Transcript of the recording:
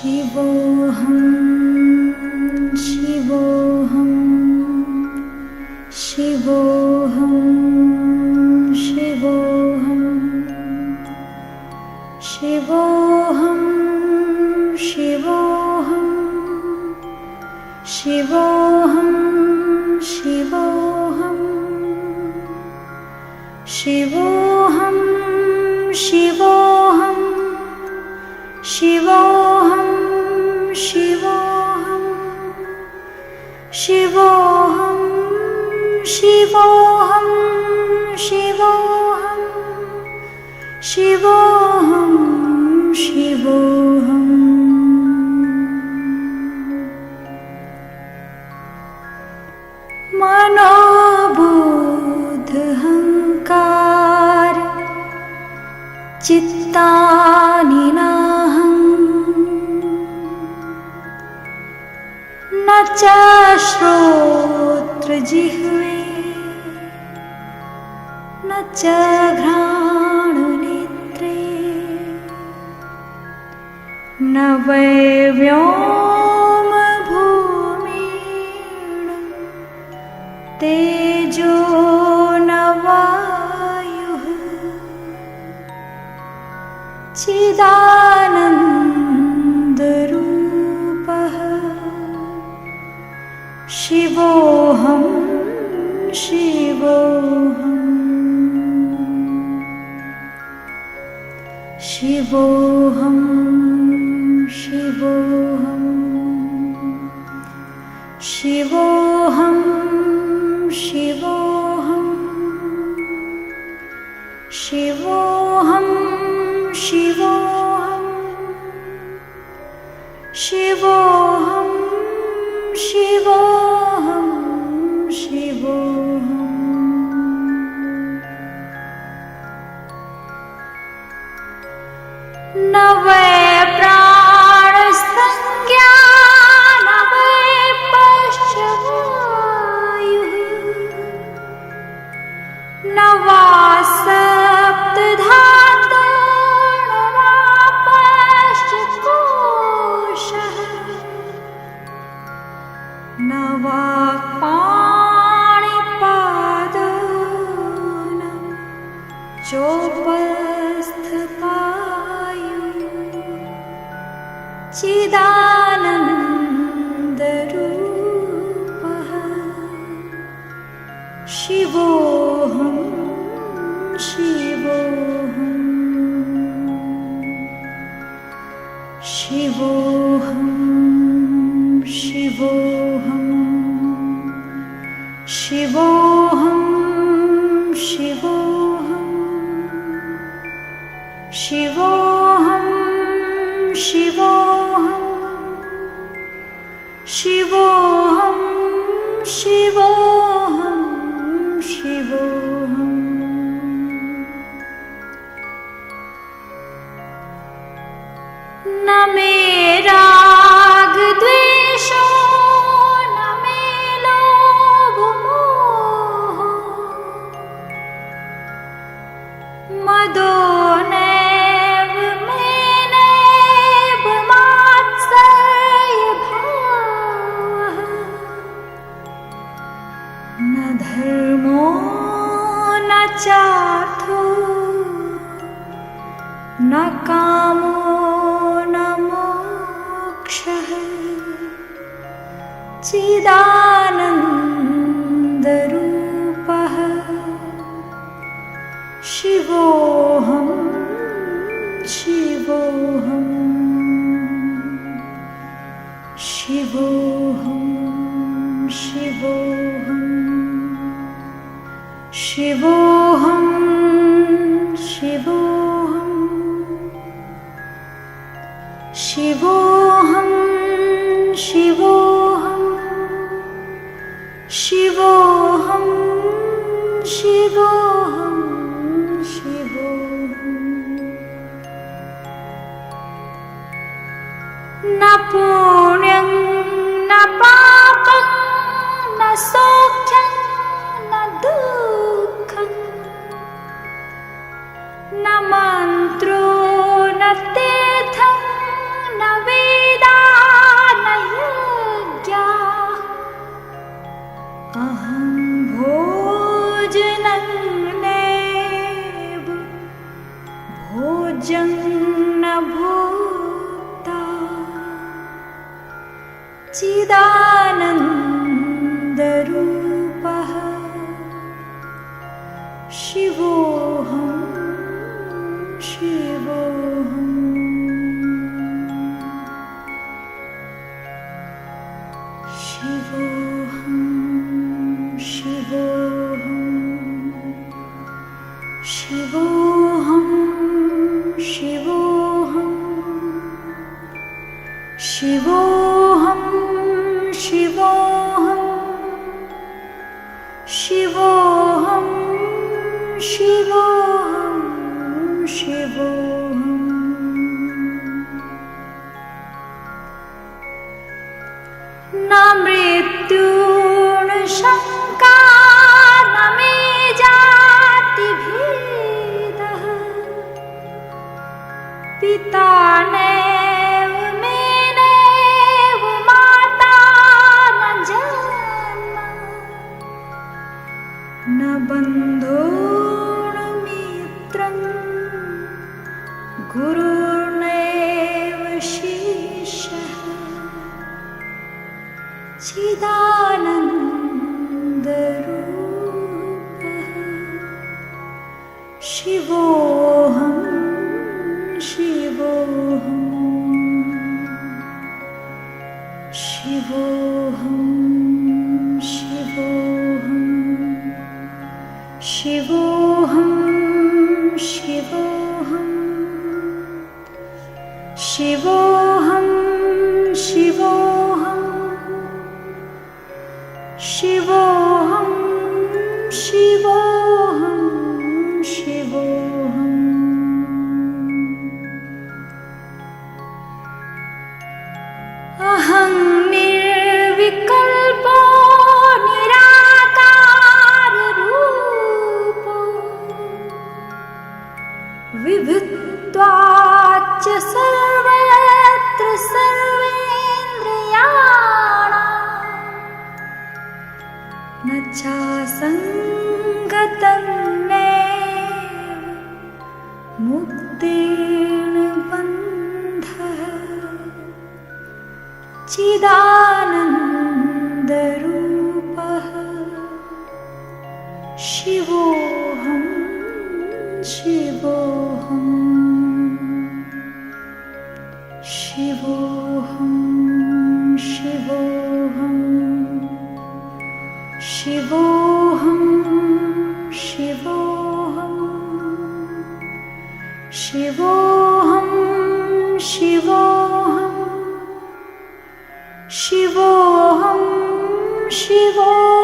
शिवोऽहं शिवोऽहं शिवोऽहं शिवोऽहं शिवोऽहं शिवोऽहं शिवोऽहं शिवोऽहं शिवोऽहं शिवोऽहं शिवोऽहं शिवोऽहं शिवोऽहं शिवोऽहं शिवोऽहं शिवोऽहं शिवोऽहं मनोबुद्ध्यहङ्कार चित्तानि नाहं न च श्रोत्रजिह्वे न च घ्राणनेत्रे न वै व्योमभूमिर्न तेजो न वायुः चिदानन्दरूपः शिवोऽहं शिवोऽहं शिवोऽहं शिवोऽहं शिवोऽहं शिवोऽहं शिवोऽहं शिवोऽहं शिवोऽहं शिवोऽहं शिवोऽहं न वै प्राणसंज्ञा न वै पश्चवायुः न वा सप्तधातु न वा पश्चकोशः न वा पाणिपादो न चोपस्थपायुः चिदानन्दरूपः शिवोऽहं शिवोऽहं शिवोऽहं शिवोऽहं शिवोऽहं शिवोऽहं शिवोऽहं शिवोऽहं शिवोऽहं शिवोऽहं शिवोऽहं न मे रागद्वेषो न मे लोभमोहो मदो नैव मेनैव मात्सर्यभावः न धर्मो न चार्थो न कामो न मोक्षः चिदानन्दरूपः शिवोऽहं शिवोऽहं शिवोऽहं शिवोऽहं शिवोऽहं शिवोऽहं शिवोऽहं शिवोऽहं शिवोऽहं शिवोऽहं शिवोऽहं न पुण्यं न पापं न सौख्यं न दुःखं न चिदानन्दरूपः शिवोऽहं शिवोऽहम् शिवोऽहं शिवोऽहं शिवोऽहं शिवोऽहं शिवोऽहं शिवोऽहं शिवोऽहं शिवोऽहं न मृत्यु न शङ्का न मे जातिभेदः पिता नैव मे नैव माता न जन्म न बन्धो न मित्रं गुरुर्नैव शिष्यः चिदानन्दरूपः शिवोऽहं शिवोऽहं शिवोऽहं शिवोऽहं शिवोऽहं शिवोऽहं शिवोऽहं शिवोऽहं शिवोऽहं शिवोऽहं शिवोऽहम् अहं निर्विकल्पो निराकाररूपो विभुत्वाच्च सर्वत्र सर्वेन्द्रियाणां न चासङ्गतं नैव मुक्तेन बन्धः चिदानन्दरूपः शिवोऽहं शिवोऽहं शिवोऽहं शिवोऽहं शिवोऽहं शिवोऽहं शिवोऽहं शिवोऽहं शिवोऽहं शिवोऽहं